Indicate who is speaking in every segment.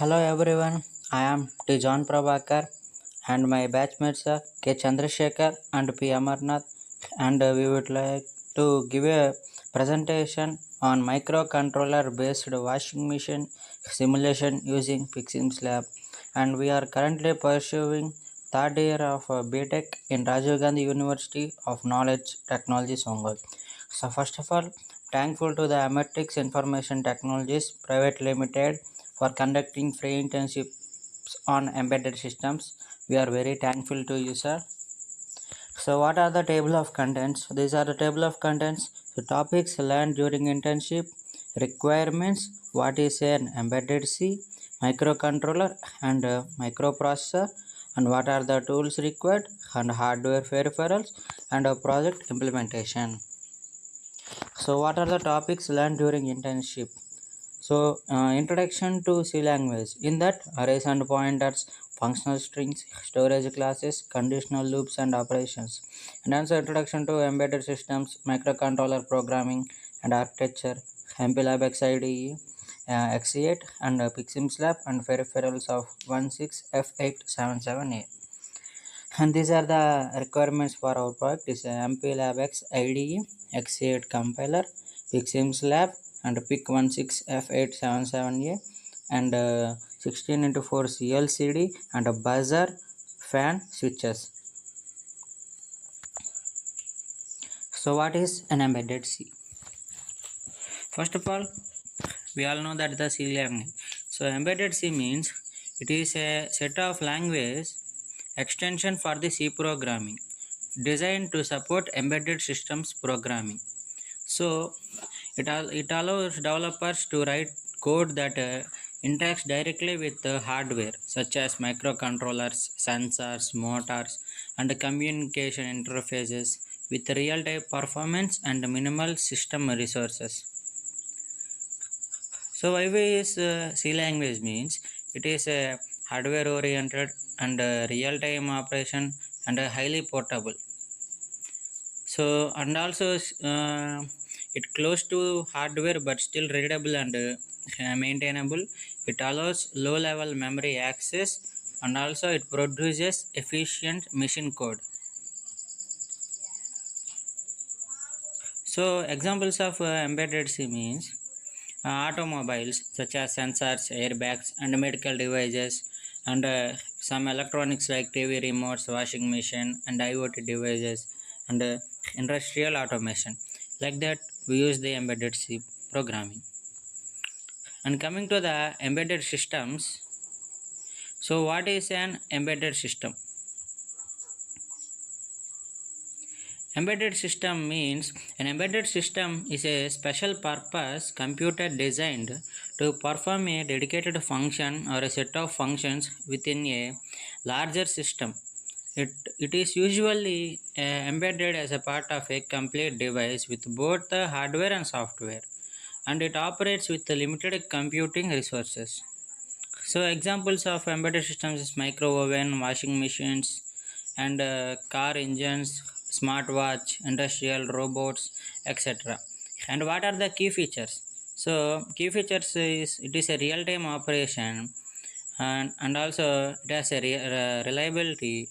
Speaker 1: Hello everyone, I am T. John Prabhakar and my batchmates are K. Chandrasekhar and P. Amarnath, and we would like to give a presentation on microcontroller based washing machine simulation using PICSIMLAB, and we are currently pursuing third year of BTech in Rajiv Gandhi University of Knowledge Technology Songal. So first of all, thankful to the Emertxe Information Technologies Private Limited for conducting free internships on embedded systems. We are very thankful to you, sir. So, what are the table of contents? These are the table of contents. The topics learned during internship, requirements, what is an embedded C, microcontroller, and microprocessor, and what are the tools required, and hardware peripherals, and a project implementation. So, what are the topics learned during internship? So, introduction to C language. In that, arrays and pointers, functional strings, storage classes, conditional loops, and operations. And also introduction to embedded systems, microcontroller programming and architecture, MPLAB XIDE, X8, and PICSIMLAB, and peripherals of 16F877A. And these are the requirements for our project. Is MPLAB X IDE, X8 compiler, PICSIMLAB, and PIC16F877A, and 16 into 4 CLCD, and a buzzer, fan, switches. So what is an embedded C? First of all, we all know that the C language. So embedded C means it is a set of language extension for the C programming designed to support embedded systems programming. So it allows developers to write code that interacts directly with the hardware such as microcontrollers, sensors, motors, and communication interfaces with real-time performance and minimal system resources. So why we use C language means it is a hardware oriented and real-time operation and highly portable. So and also it close to hardware but still readable and maintainable. It allows low-level memory access and also it produces efficient machine code. So examples of embedded C means automobiles such as sensors, airbags, and medical devices, and some electronics like TV remotes, washing machine, and IoT devices, and industrial automation. Like that, we use the embedded C programming. And coming to the embedded systems, so what is an embedded system? Embedded system means an embedded system is a special purpose computer designed to perform a dedicated function or a set of functions within a larger system. It is usually embedded as a part of a complete device with both the hardware and software, and it operates with limited computing resources. So examples of embedded systems is micro oven, washing machines, and car engines, smartwatch, industrial robots, etc. And what are the key features? So key features is it is a real-time operation, and also it has a reliability,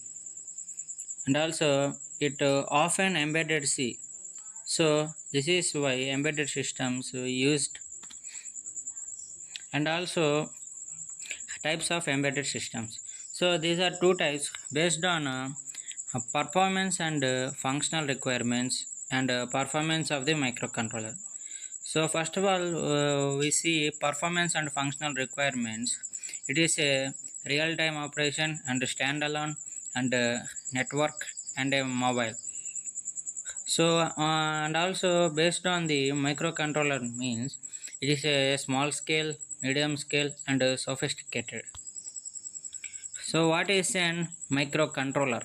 Speaker 1: and also it often embedded C. So this is why embedded systems used. And also types of embedded systems. So these are two types based on performance and functional requirements and performance of the microcontroller. So first of all, we see performance and functional requirements. It is a real-time operation and standalone and network and a mobile. So and also based on the microcontroller means it is a small scale, medium scale, and sophisticated. So what is an microcontroller?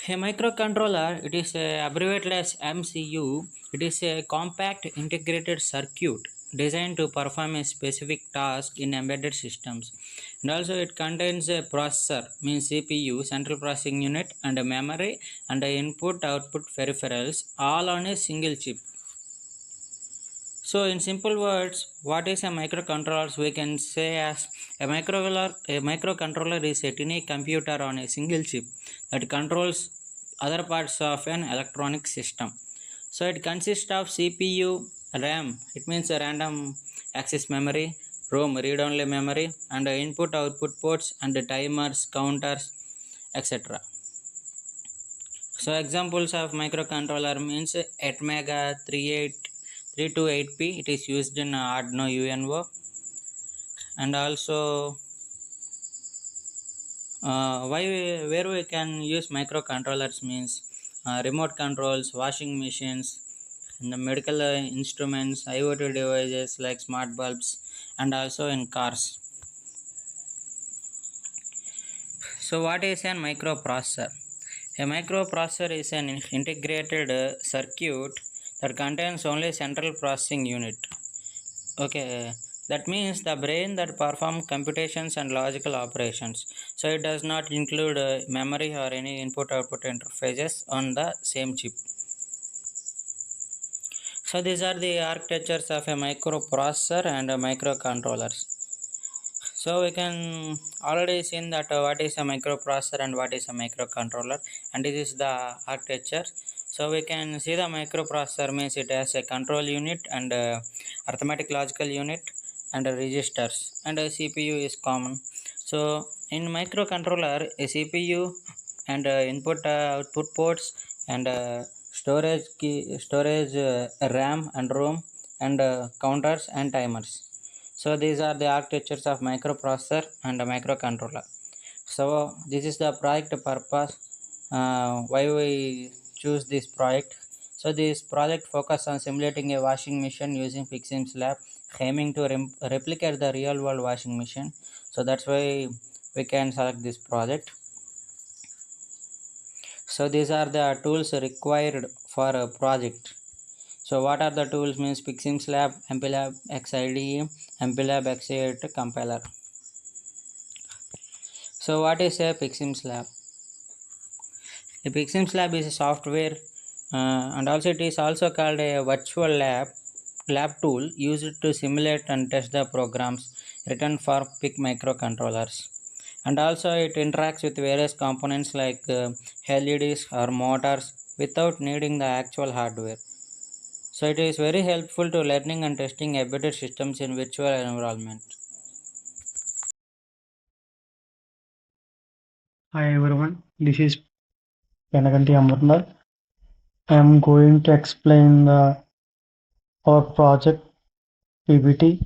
Speaker 1: A microcontroller, it is abbreviated as MCU. It is a compact integrated circuit designed to perform a specific task in embedded systems. And also it contains a processor, means CPU, central processing unit, and a memory, and input output peripherals all on a single chip. So, in simple words, what is a microcontroller? We can say as a microcontroller is a tiny computer on a single chip that controls other parts of an electronic system. So, it consists of CPU, RAM, it means a random access memory, ROM, read-only memory, and input-output ports and timers, counters, etc. So examples of microcontroller means Atmega 328P. It is used in Arduino UNO, and also where we can use microcontrollers means remote controls, washing machines, and the medical instruments, IoT devices like smart bulbs, and also in cars. So what is an microprocessor? A microprocessor is an integrated circuit that contains only central processing unit. Okay, that means the brain that performs computations and logical operations. So it does not include memory or any input-output interfaces on the same chip. So these are the architectures of a microprocessor and a microcontrollers. So we can already seen that what is a microprocessor and what is a microcontroller, and this is the architecture. So we can see the microprocessor means it has a control unit and arithmetic logical unit and registers, and a CPU is common. So in microcontroller, a CPU and input output ports and storage RAM and ROM and counters and timers. So these are the architectures of microprocessor and a microcontroller. So this is the project purpose, why we choose this project. So this project focus on simulating a washing machine using PICSIMLAB, aiming to replicate the real world washing machine. So that's why we can select this project. So these are the tools required for a project. So what are the tools means PICSIMLAB, MPLAB XIDE, MPLAB X8 compiler. So what is a PICSIMLAB? A PICSIMLAB is a software and also it is also called a virtual lab tool used to simulate and test the programs written for PIC microcontrollers. And also it interacts with various components like LEDs or motors without needing the actual hardware. So it is very helpful to learning and testing embedded systems in virtual environment.
Speaker 2: Hi everyone, this is Penaganti Amarnath. I am going to explain our project PPT.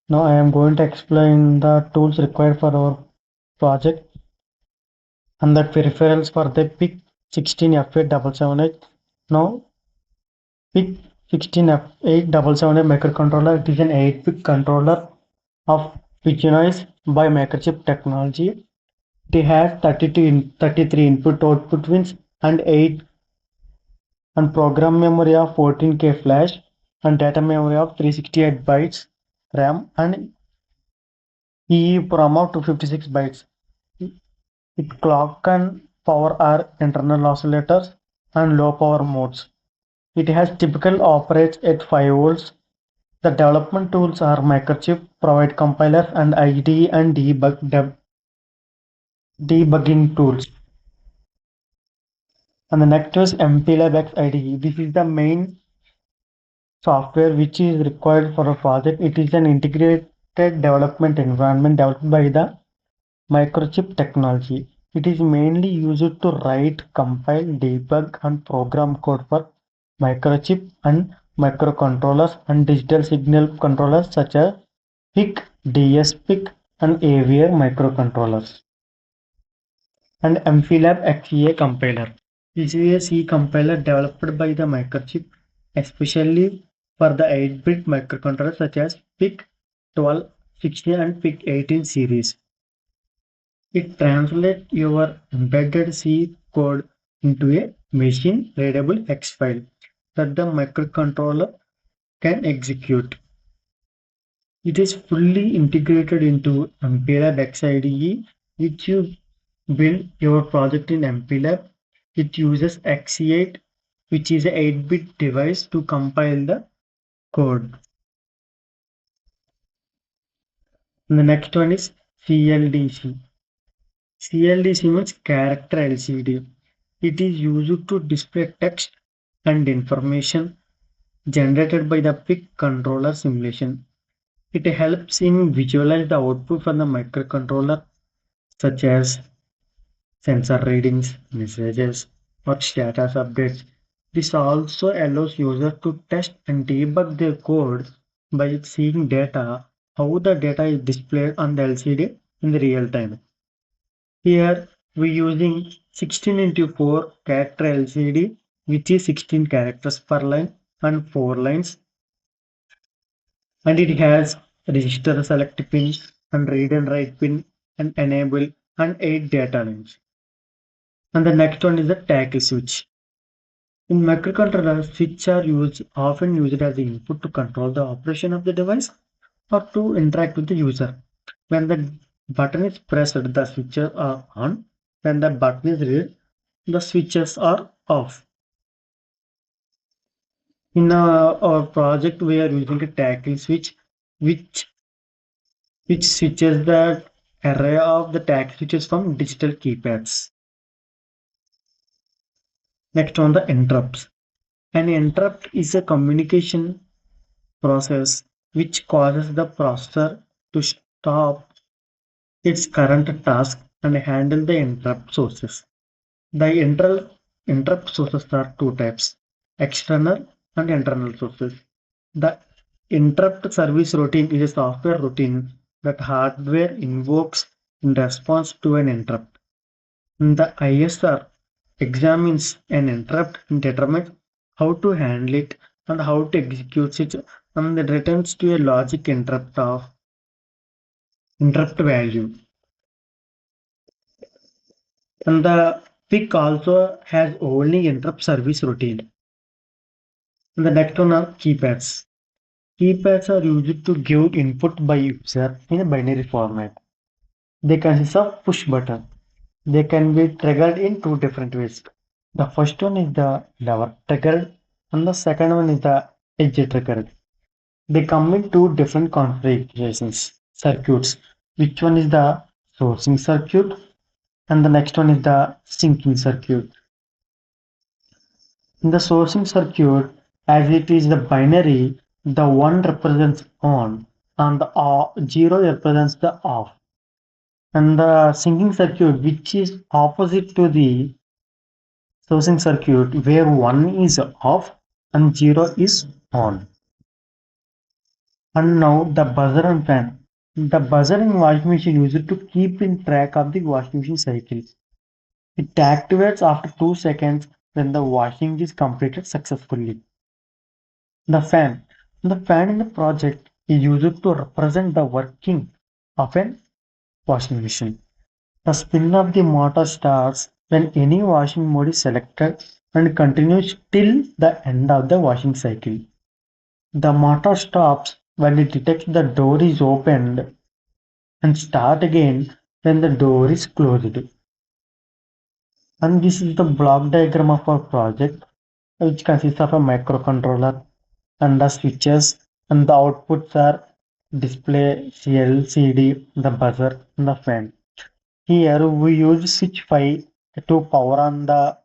Speaker 2: Now I am going to explain the tools required for our project and the peripherals for the PIC 16F8778. Now PIC 16F8778 microcontroller, it is an 8-bit controller of Piccionized by Microchip technology. It has 33 input-output pins and 8 and program memory of 14K flash and data memory of 368 bytes RAM and EEPROM of 256 bytes. Its clock and power are internal oscillators and low power modes. It has typical operates at 5 volts. The development tools are Microchip, provide compilers and IDE and debugging tools. And the next is MPLAB X IDE. This is the main software which is required for a project. It is an integrated development environment developed by the Microchip technology. It is mainly used to write, compile, debug, and program code for microchip and microcontrollers and digital signal controllers such as PIC, DSPIC, and AVR microcontrollers. And MPLAB XEA compiler. This is a C compiler developed by the Microchip, especially for the 8-bit microcontrollers such as PIC 12, 16, and PIC 18 series. It translates your embedded C code into a machine-readable X file that the microcontroller can execute. It is fully integrated into MPLAB XIDE, which you build your project in MPLAB. It uses X8, which is an 8-bit device to compile the code. And the next one is CLDC. CLDC means character LCD. It is used to display text and information generated by the PIC controller simulation. It helps in visualize the output from the microcontroller such as sensor readings, messages, or status updates. This also allows users to test and debug their code by seeing data, how the data is displayed on the LCD in the real time. Here we're using 16 into 4 character LCD, which is 16 characters per line and 4 lines, and it has register select pin and read and write pin and enable and 8 data lines. And the next one is the toggle switch. In microcontrollers, switches are often used as the input to control the operation of the device or to interact with the user. When the button is pressed, the switches are on. When the button is released, the switches are off. In our project, we are using a toggle switch, which switches the array of the toggle switches from digital keypads. Next on the interrupts. An interrupt is a communication process which causes the processor to stop its current task and handle the interrupt sources. The interrupt sources are two types, external and internal sources. The interrupt service routine is a software routine that hardware invokes in response to an interrupt. The ISR examines an interrupt and determines how to handle it and how to execute it, and it returns to a logic interrupt value. And the PIC also has only interrupt service routine. And the next one are keypads. Keypads are used to give input by user in a binary format. They consist of push button. They can be triggered in two different ways. The first one is the lever triggered and the second one is the edge triggered. They come in two different configurations, circuits. Which one is the sourcing circuit and the next one is the syncing circuit. In the sourcing circuit, as it is the binary, the 1 represents on and the 0 represents the off. And the syncing circuit, which is opposite to the sourcing circuit, where 1 is off and 0 is on. And now the buzzer and fan. The buzzer in washing machine used to keep in track of the washing machine cycle. It activates after 2 seconds when the washing is completed successfully. The fan. The fan in the project is used to represent the working of a washing machine. The spin of the motor starts when any washing mode is selected and continues till the end of the washing cycle. The motor stops when it detects the door is opened and start again when the door is closed. And this is the block diagram of our project, which consists of a microcontroller and the switches, and the outputs are display, LCD, the buzzer, and the fan. Here we use switch 5 to power on the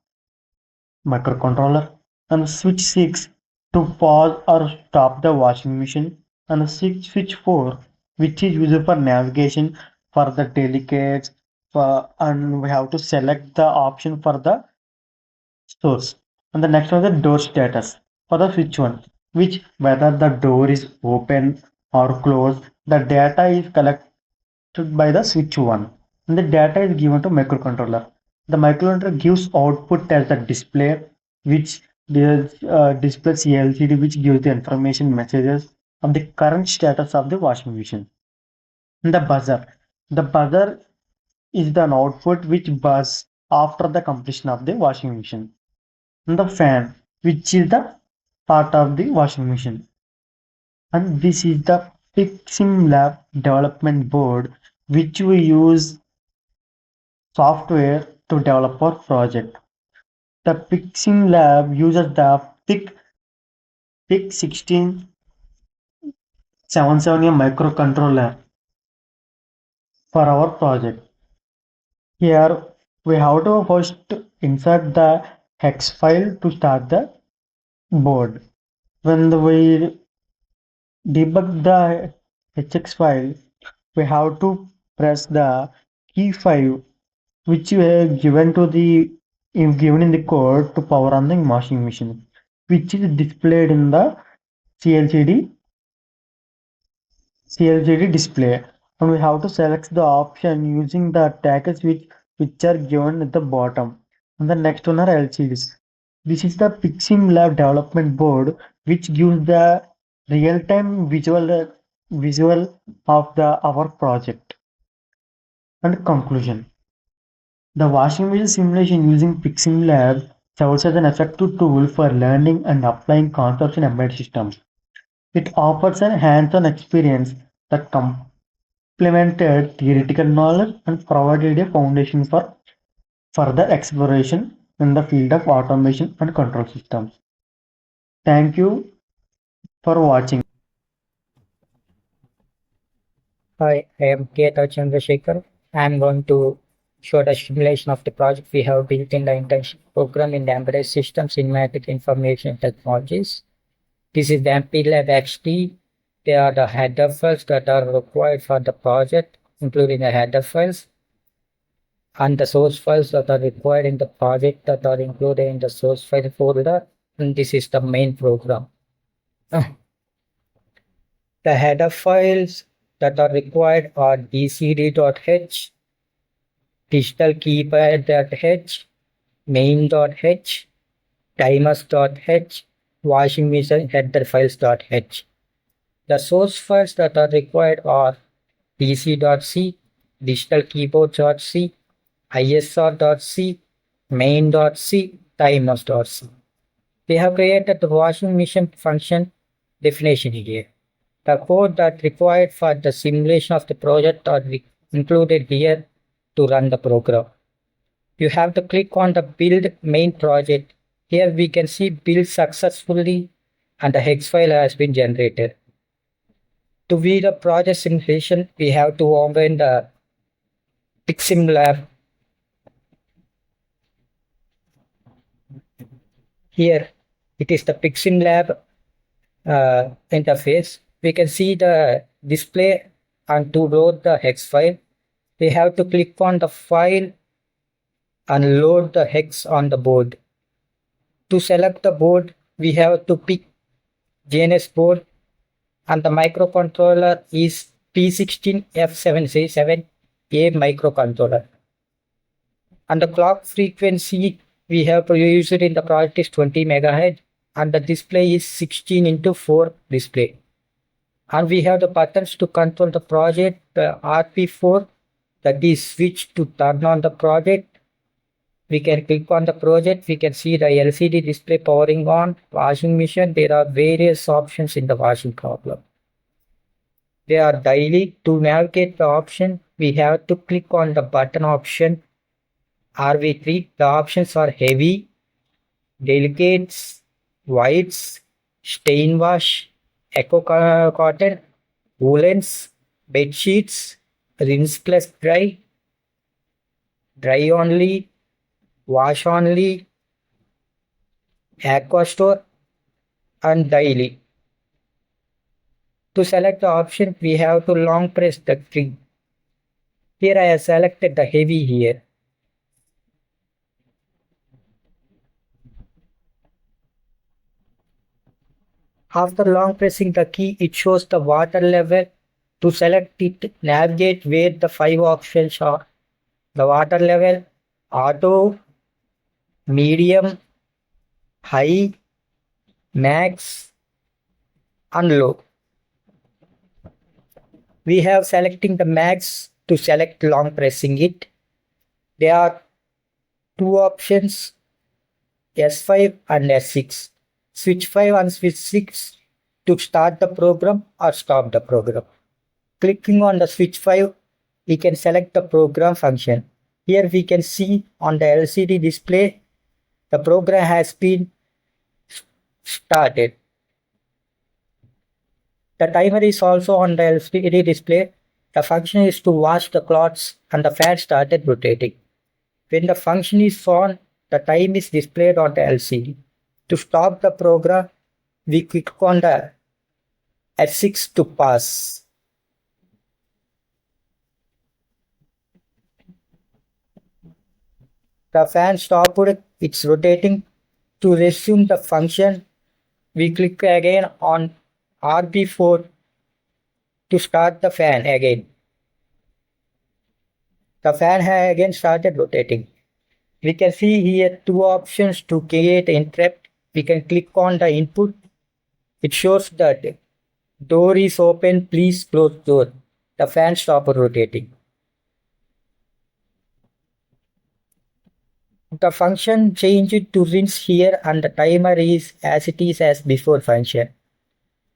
Speaker 2: microcontroller and switch 6 to pause or stop the washing machine, and switch 4 which is used for navigation for the delicates, and we have to select the option for the source. And the next one is the door status for the switch one, which whether the door is open or closed, the data is collected by the switch one, and the data is given to microcontroller. The microcontroller gives output as the display, which displays LCD, which gives the information messages of the current status of the washing machine. And the buzzer. The buzzer is the output which buzz after the completion of the washing machine. And the fan, which is the part of the washing machine. And this is the PICSIMLAB development board, which we use software to develop our project. The PICSIMLAB uses the PIC 1677 microcontroller for our project. Here we have to first insert the hex file to start the board. When we debug the hx file, we have to press the key 5 which you have given to the given in the code to power on the washing machine, which is displayed in the CLCD CLCD display, and we have to select the option using the tags which are given at the bottom. And the next one are LCDs. This is the PICSIMLAB development board, which gives the real-time visual of the our project. And conclusion: the washing machine simulation using PICSIMLAB serves as an effective tool for learning and applying concepts in embedded systems. It offers a hands-on experience that complemented theoretical knowledge and provided a foundation for further exploration in the field of automation and control systems. Thank you for watching.
Speaker 3: Hi, I am K. Chandrasekhar. I am going to show the simulation of the project we have built in the internship program in the embedded systems in Informatic Information Technologies. This is the MPLab XT. They are the header files that are required for the project, including the header files and the source files that are required in the project that are included in the source file folder. And this is the main program. The header files that are required are dcd.h, digital keypad.h, main.h, timers.h, washing machine header files.h. The source files that are required are dc.c, digital keyboard.c, isr.c, main.c, timers.c. We have created the washing machine function definition here. The code that required for the simulation of the project are included here to run the program. You have to click on the build main project. Here we can see build successfully and the hex file has been generated. To view the project simulation, we have to open the PICSIMLAB. Here it is the PICSIMLAB interface. We can see the display, and to load the hex file, we have to click on the file and load the hex on the board. To select the board, we have to pick JNS board, and the microcontroller is P16F7C7A microcontroller. And the clock frequency we have to use it in the project is 20 MHz, and the display is 16:4 display. And we have the buttons to control the project, the RP4, that is switch to turn on the project. We can click on the project, we can see the LCD display powering on, washing machine. There are various options in the washing problem. They are daily. To navigate the option, we have to click on the button option RV3. The options are heavy, delicates, whites, stain wash, eco cotton, woolens, bed sheets, rinse plus dry, dry only, wash only, aqua store, and daily. To select the option, we have to long press the key. Here I have selected the heavy here. After long pressing the key, it shows the water level. To select it, navigate where the 5 options are: the water level, auto, medium, high, max, and low. We have selecting the max to select long pressing it. There are 2 options, S5 and S6. Switch 5 and switch 6 to start the program or stop the program. Clicking on the switch 5, we can select the program function. Here we can see on the LCD display, the program has been started. The timer is also on the LCD display. The function is to watch the clocks and the fan started rotating. When the function is on, the time is displayed on the LCD. To stop the program, we click on the F6 to pause. The fan stopped its rotating. To resume the function, we click again on RB4 to start the fan again. The fan has again started rotating. We can see here two options to create interrupt. We can click on the input. It shows that door is open, please close door. The fan stopped rotating. The function changed to rinse here and the timer is as it is as before function.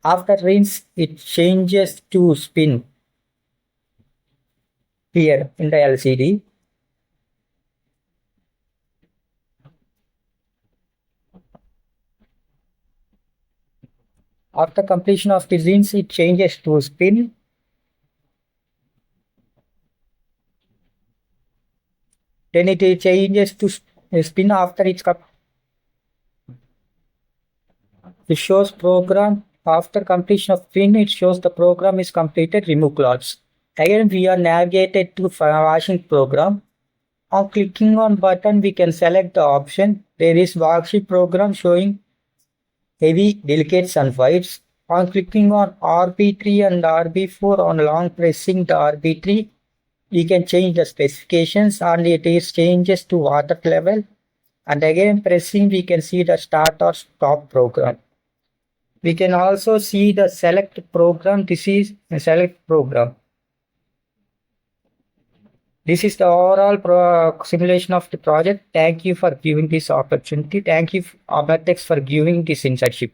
Speaker 3: After rinse, it changes to spin here in the LCD. After completion of the rinse, it changes to spin. Then it changes to spin after it's it shows program. After completion of spin, it shows the program is completed, remove clocks. Again, we are navigated to washing program. On clicking on button, we can select the option. There is washing program showing heavy, delicates and whites. On clicking on RB3 and RB4 on long pressing the RB3, we can change the specifications and it is changes to water level. And again pressing, we can see the start or stop program. We can also see the select program. This is a select program. This is the overall simulation of the project. Thank you for giving this opportunity. Thank you, Emertxe, for giving this internship.